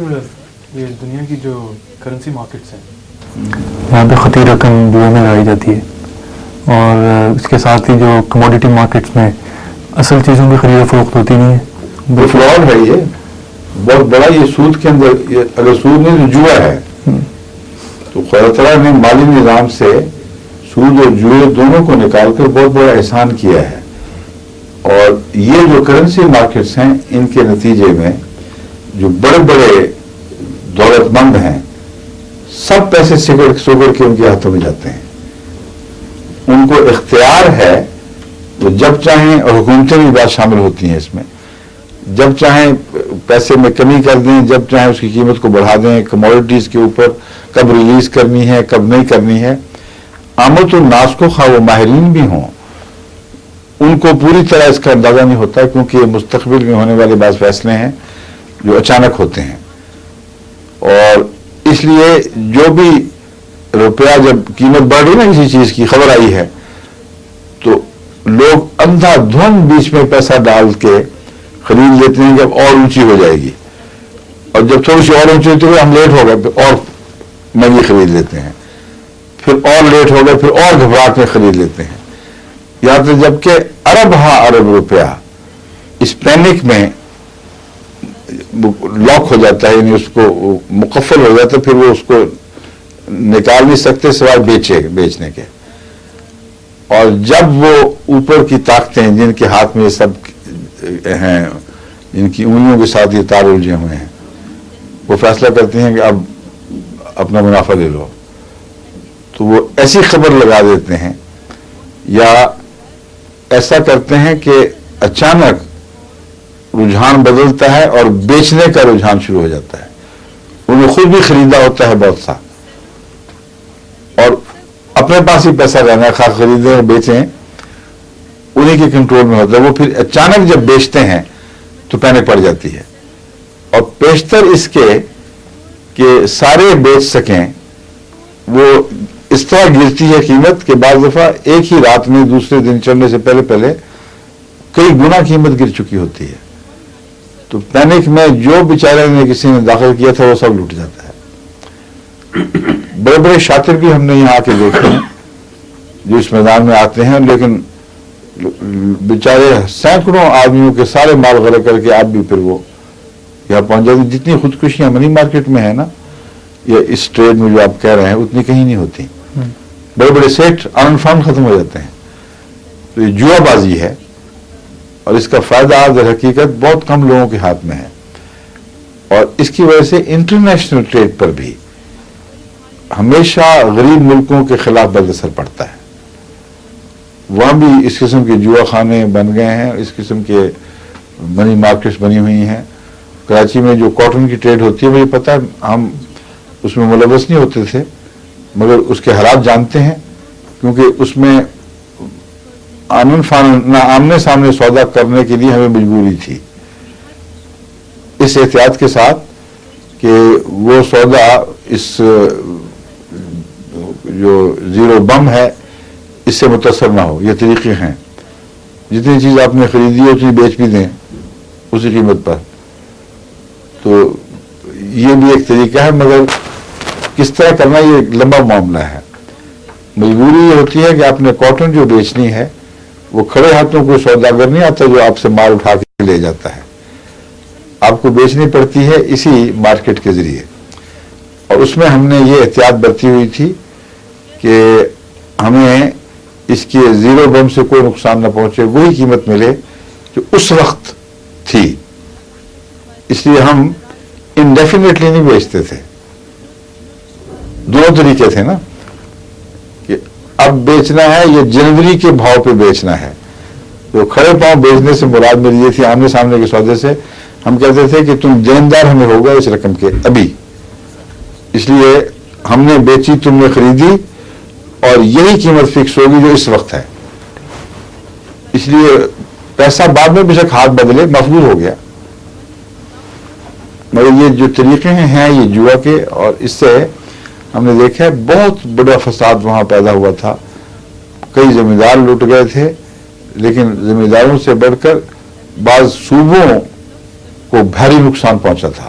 یہ دنیا کی جو کرنسی مارکیٹس ہیں یہاں پہ خطیر رقم جوئے میں لگائی جاتی ہے، اور اس کے ساتھ ہی جو کموڈیٹی مارکیٹس میں اصل چیزوں کی خرید و فروخت ہوتی نہیں ہے. فراڈ ہے یہ بہت بڑا. یہ سود کے اندر اگر سود نہیں تو جوا ہے. تو خدا تعالیٰ نے مالی نظام سے سود اور جوئے دونوں کو نکال کر بہت بڑا احسان کیا ہے. اور یہ جو کرنسی مارکیٹس ہیں ان کے نتیجے میں جو بڑے بڑے دولت مند ہیں سب پیسے سگڑ کے ان کے ہاتھوں میں جاتے ہیں. ان کو اختیار ہے وہ جب چاہیں، اور حکومتیں بھی بات شامل ہوتی ہیں اس میں، جب چاہیں پیسے میں کمی کر دیں، جب چاہیں اس کی قیمت کو بڑھا دیں. کموڈیٹیز کے اوپر کب ریلیز کرنی ہے کب نہیں کرنی ہے. عامت الناس کو خواہ وہ ماہرین بھی ہوں ان کو پوری طرح اس کا اندازہ نہیں ہوتا، کیونکہ یہ مستقبل میں ہونے والے بعض فیصلے ہیں جو اچانک ہوتے ہیں. اور اس لیے جو بھی روپیہ جب قیمت بڑھ رہی نا کسی چیز کی خبر آئی ہے تو لوگ اندھا دھند بیچ میں پیسہ ڈال کے خرید لیتے ہیں جب اور اونچی ہو جائے گی. اور جب تھوڑی سی اور اونچی ہوتی ہے ہم لیٹ ہو گئے پھر اور مہنگی خرید لیتے ہیں، پھر اور لیٹ ہو گئے پھر اور گھبراہٹ میں خرید لیتے ہیں. یہاں تک جب کہ ارب روپیہ اس پینک میں لاک ہو جاتا ہے، یعنی اس کو مقفل ہو جاتا ہے، پھر وہ اس کو نکال نہیں سکتے سوائے بیچنے کے. اور جب وہ اوپر کی طاقتیں جن کے ہاتھ میں یہ سب ہیں، جن کی انگلیوں کے ساتھ یہ تار الجھے ہوئے ہیں، وہ فیصلہ کرتے ہیں کہ اب اپنا منافع لے لو، تو وہ ایسی خبر لگا دیتے ہیں یا ایسا کرتے ہیں کہ اچانک رجحان بدلتا ہے اور بیچنے کا رجحان شروع ہو جاتا ہے. انہیں خود بھی خریدا ہوتا ہے بہت سا اور اپنے پاس ہی پیسہ رہنا ہے، خاص خریدیں اور بیچیں انہیں کے کنٹرول میں ہوتا ہے. وہ پھر اچانک جب بیچتے ہیں تو پینک پڑ جاتی ہے. اور پیشتر اس کے کہ سارے بیچ سکیں وہ اس طرح گرتی ہے قیمت کہ بعض دفعہ ایک ہی رات میں دوسرے دن چڑھنے سے پہلے کئی گنا قیمت گر چکی ہوتی ہے. تو پینک میں جو بیچارے نے کسی نے داخل کیا تھا وہ سب لوٹ جاتا ہے. بڑے بڑے شاطر بھی ہم نے یہاں آ کے دیکھے ہیں جو اس میدان میں آتے ہیں، لیکن بیچارے سینکڑوں آدمیوں کے سارے مال غرق کر کے آپ بھی پھر وہ یہاں پہنچ جاتے. جتنی خودکشیاں منی مارکیٹ میں ہے نا یا اس ٹریڈ میں جو آپ کہہ رہے ہیں اتنی کہیں نہیں ہوتی. بڑے بڑے سیٹ انفارم ختم ہو جاتے ہیں. تو یہ جوا بازی ہے اور اس کا فائدہ در حقیقت بہت کم لوگوں کے ہاتھ میں ہے. اور اس کی وجہ سے انٹرنیشنل ٹریڈ پر بھی ہمیشہ غریب ملکوں کے خلاف بد اثر پڑتا ہے. وہاں بھی اس قسم کے جوا خانے بن گئے ہیں، اس قسم کے منی مارکیٹس بنی ہوئی ہیں. کراچی میں جو کاٹن کی ٹریڈ ہوتی ہے مجھے پتا ہے، ہم اس میں ملوث نہیں ہوتے تھے مگر اس کے حالات جانتے ہیں، کیونکہ اس میں آمنے سامنے سودا کرنے کے لیے ہمیں مجبوری تھی اس احتیاط کے ساتھ کہ وہ سودا اس جو زیرو بم ہے اس سے متاثر نہ ہو. یہ طریقے ہیں، جتنی چیز آپ نے خریدی ہے اتنی بیچ بھی دیں اسی قیمت پر. تو یہ بھی ایک طریقہ ہے، مگر کس طرح کرنا یہ لمبا معاملہ ہے. مجبوری یہ ہوتی ہے کہ آپ نے کاٹن جو بیچنی ہے وہ کھڑے ہاتھوں کوئی سوداگر نہیں آتا جو آپ سے مال اٹھا کے لے جاتا ہے. آپ کو بیچنی پڑتی ہے اسی مارکیٹ کے ذریعے. اور اس میں ہم نے یہ احتیاط برتی ہوئی تھی کہ ہمیں اس کے زیرو بم سے کوئی نقصان نہ پہنچے، وہی قیمت ملے جو اس وقت تھی. اس لیے ہم انڈیفینیٹلی نہیں بیچتے تھے. دونوں طریقے تھے نا کہ اب بیچنا ہے یا جنوری کے بھاؤ پہ بیچنا ہے. تو کھڑے پاؤں بیچنے سے مراد میری یہ تھی آمنے سامنے کے سودے سے ہم کہتے تھے کہ تم دیندار ہمیں ہوگا اس رقم کے ابھی، اس لیے ہم نے بیچی تم نے خریدی اور یہی قیمت فکس ہوگی جو اس وقت ہے. اس لیے پیسہ بعد میں بے شک ہاتھ بدلے محفوظ ہو گیا. مگر یہ جو طریقے ہیں یہ جوا کے، اور اس سے ہم نے دیکھا ہے بہت بڑا فساد وہاں پیدا ہوا تھا. کئی زمیندار لوٹ گئے تھے، لیکن زمینداروں سے بڑھ کر بعض صوبوں کو بھاری نقصان پہنچا تھا.